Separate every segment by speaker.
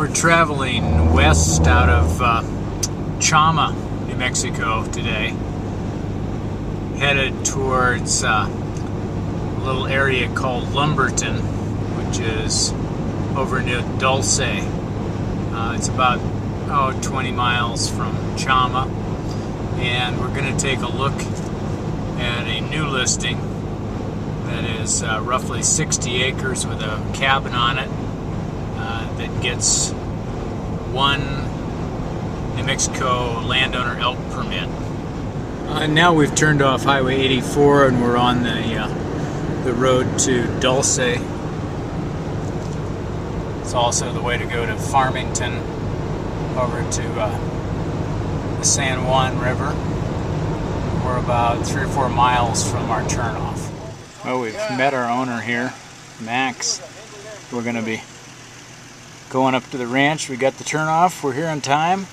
Speaker 1: We're traveling west out of Chama, New Mexico today, headed towards a little area called Lumberton, which is over near Dulce. It's about 20 miles from Chama, and we're going to take a look at a new listing that is roughly 60 acres with a cabin on it that gets one New Mexico Landowner Elk permit. Now we've turned off Highway 84 and we're on the road to Dulce. It's also the way to go to Farmington, over to the San Juan River. We're about 3 or 4 miles from our turnoff. Well, we've met our owner here, Max. We're going to be going up to the ranch. We got the turnoff. We're here on time.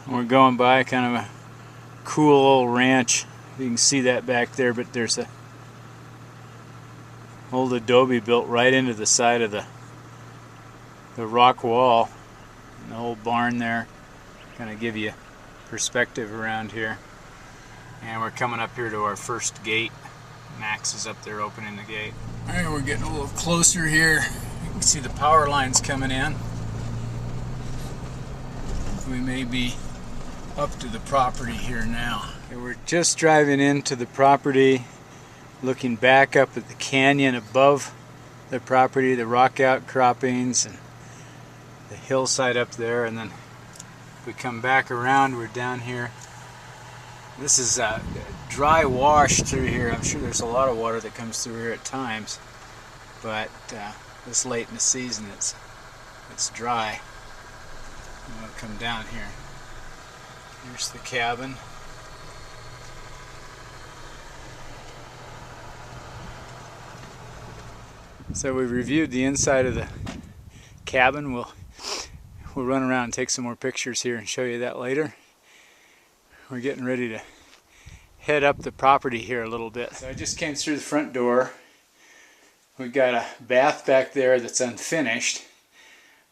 Speaker 1: We're going by kind of a cool old ranch. You can see that back there, but there's a old adobe built right into the side of the rock wall, and the whole barn there. Kind of give you perspective around here. And we're coming up here to our first gate. Max is up there opening the gate. Alright, we're getting a little closer here. You can see the power lines coming in. We may be up to the property here now. Okay, we're just driving into the property, looking back up at the canyon above the property, the rock outcroppings and the hillside up there, and then if we come back around, we're down here. This is a dry wash through here. I'm sure there's a lot of water that comes through here at times, but this late in the season it's dry. I'm going to come down here. Here's the cabin. So we've reviewed the inside of the cabin. We'll run around and take some more pictures here and show you that later. We're getting ready to head up the property here a little bit. So I just came through the front door. We've got a bath back there that's unfinished,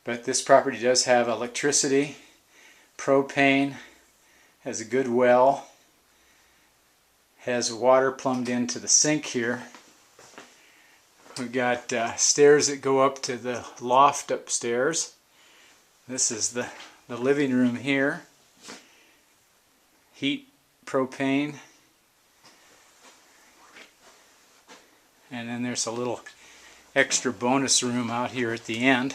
Speaker 1: but this property does have electricity, propane, has a good well, has water plumbed into the sink here. We've got stairs that go up to the loft upstairs. This is the living room here. Heat, propane, and then there's a little extra bonus room out here at the end.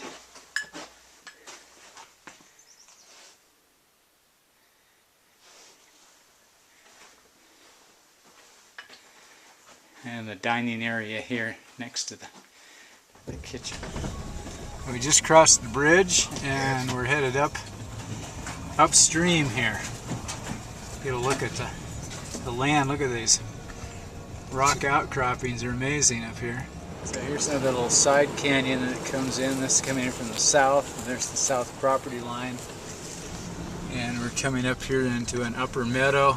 Speaker 1: And the dining area here next to the kitchen. We just crossed the bridge and we're headed upstream here. Get a look at the land. Look at these rock outcroppings. They're amazing up here. So here's another little side canyon that comes in. This is coming in from the south. And there's the south property line. And we're coming up here into an upper meadow.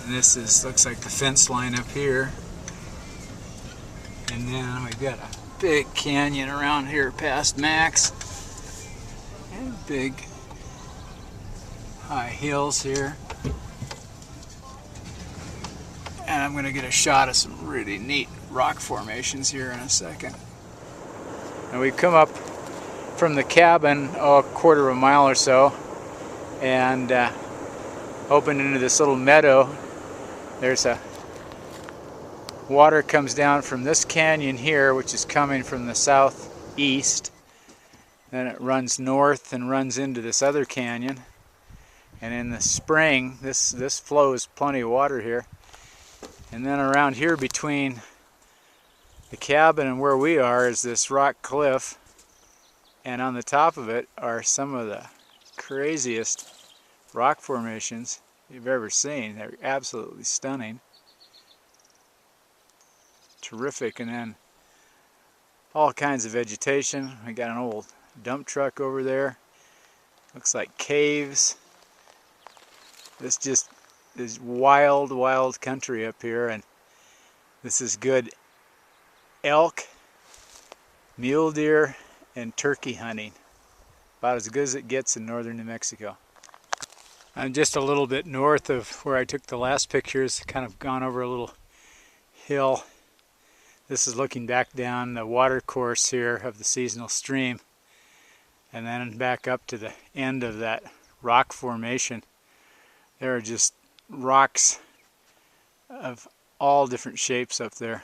Speaker 1: And this looks like the fence line up here. And then we've got a big canyon around here past Max. And big high hills here. And I'm going to get a shot of some really neat rock formations here in a second. And we've come up from the cabin a quarter of a mile or so and opened into this little meadow. There's water comes down from this canyon here, which is coming from the southeast. Then it runs north and runs into this other canyon. And in the spring, this flows plenty of water here. And then around here between the cabin and where we are is this rock cliff. And on the top of it are some of the craziest rock formations you've ever seen. They're absolutely stunning. Terrific. And then all kinds of vegetation. We got an old dump truck over there. Looks like caves. This just is wild, wild country up here, and this is good elk, mule deer, and turkey hunting. About as good as it gets in northern New Mexico. I'm just a little bit north of where I took the last pictures, kind of gone over a little hill. This is looking back down the water course here of the seasonal stream, and then back up to the end of that rock formation. There are just rocks of all different shapes up there.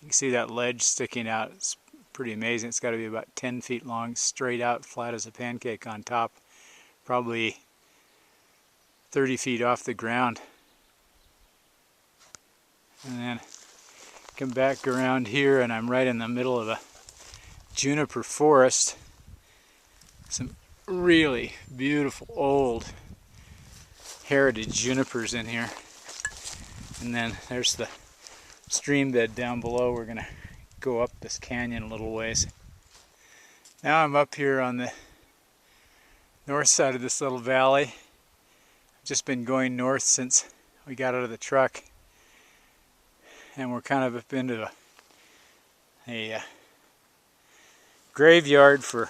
Speaker 1: You can see that ledge sticking out. It's pretty amazing. It's got to be about 10 feet long, straight out, flat as a pancake on top, probably 30 feet off the ground. And then come back around here, and I'm right in the middle of a juniper forest. Some really beautiful old heritage junipers in here. And then there's the stream bed down below. We're going to go up this canyon a little ways. Now I'm up here on the north side of this little valley. I've just been going north since we got out of the truck. And we're kind of up into a graveyard for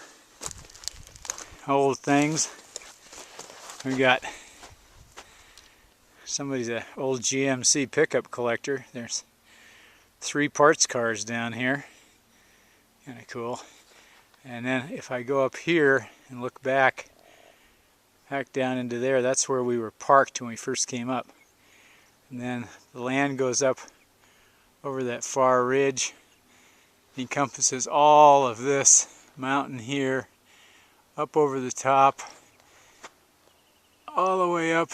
Speaker 1: old things. We got somebody's old GMC pickup collector. There's 3 parts cars down here. Kind of cool. And then if I go up here and look back down into there, that's where we were parked when we first came up. And then the land goes up over that far ridge, encompasses all of this mountain here, up over the top, all the way up,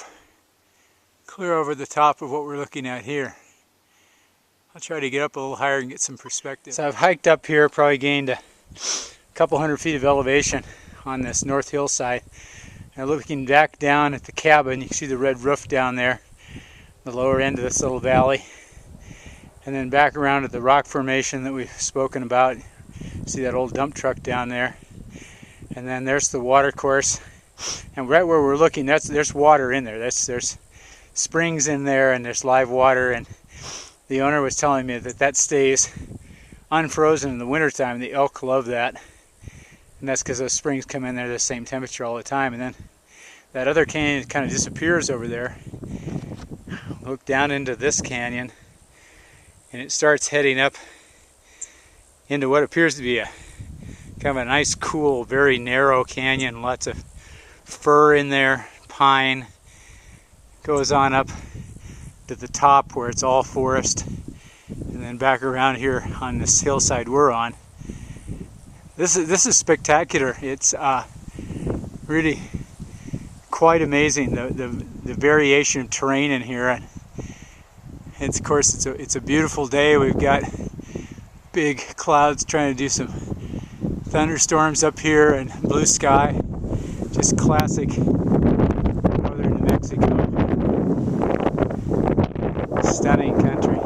Speaker 1: clear over the top of what we're looking at here. I'll try to get up a little higher and get some perspective. So I've hiked up here, probably gained a couple hundred feet of elevation on this north hillside. And looking back down at the cabin, you can see the red roof down there, the lower end of this little valley. And then back around at the rock formation that we've spoken about. See that old dump truck down there. And then there's the water course. And right where we're looking, there's water in there. There's springs in there, and there's live water. And the owner was telling me that stays unfrozen in the wintertime. The elk love that. And that's because those springs come in there the same temperature all the time. And then that other canyon kind of disappears over there. Look down into this canyon. And it starts heading up into what appears to be a kind of a nice, cool, very narrow canyon. Lots of fir in there, pine. Goes on up to the top where it's all forest. And then back around here on this hillside we're on. This is spectacular. It's really quite amazing, the variation of terrain in here. It's, of course, it's a beautiful day. We've got big clouds trying to do some thunderstorms up here and blue sky. Just classic northern New Mexico. Stunning country.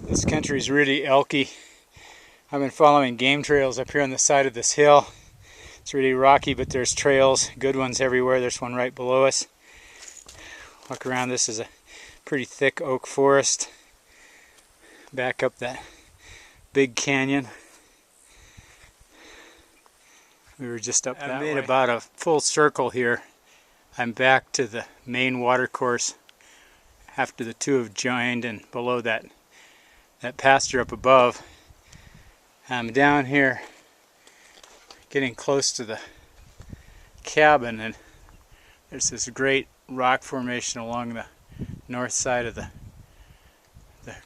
Speaker 1: This country is really elky. I've been following game trails up here on the side of this hill. It's really rocky, but there's trails, good ones everywhere. There's one right below us. Walk around. This is a pretty thick oak forest. Back up that big canyon. We were just up that way. I made about a full circle here. I'm back to the main water course after the two have joined, and below that pasture up above. I'm down here getting close to the cabin, and there's this great rock formation along the north side of the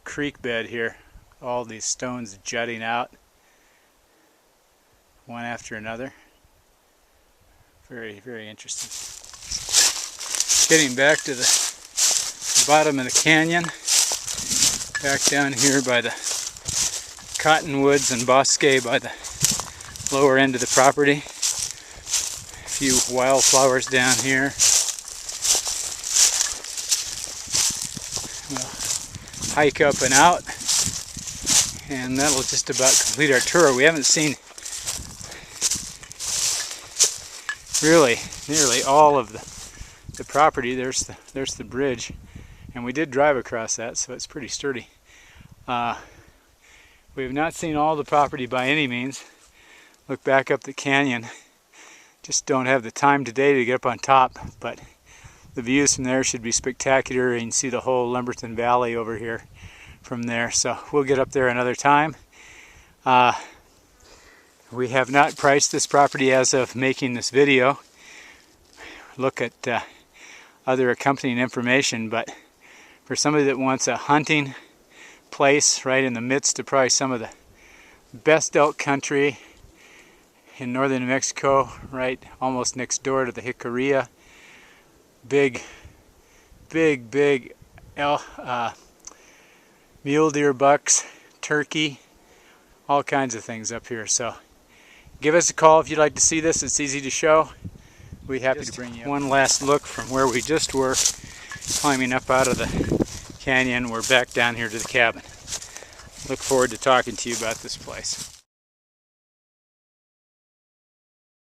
Speaker 1: creek bed here. All these stones jutting out one after another. Very, very interesting. Getting back to the bottom of the canyon, back down here by the cottonwoods and bosque by the lower end of the property. A few wildflowers down here. We'll hike up and out, and that'll just about complete our tour. We haven't seen really nearly all of the property. There's the bridge, and we did drive across that, so it's pretty sturdy.
Speaker 2: We have not seen all the property by any means. Look back up the canyon. Just don't have the time today to get up on top, but the views from there should be spectacular. You can see the whole Lumberton Valley over here from there. So we'll get up there another time. We have not priced this property as of making this video. Look at other accompanying information, but for somebody that wants a hunting place right in the midst of probably some of the best elk country in northern New Mexico, right almost next door to the Jicarilla, big mule deer bucks, turkey, all kinds of things up here. So give us a call if you'd like to see this. It's easy to show. We'd be happy to bring you one last look from where we just were climbing up out of the canyon. We're back down here to the cabin. Look forward to talking to you about this place.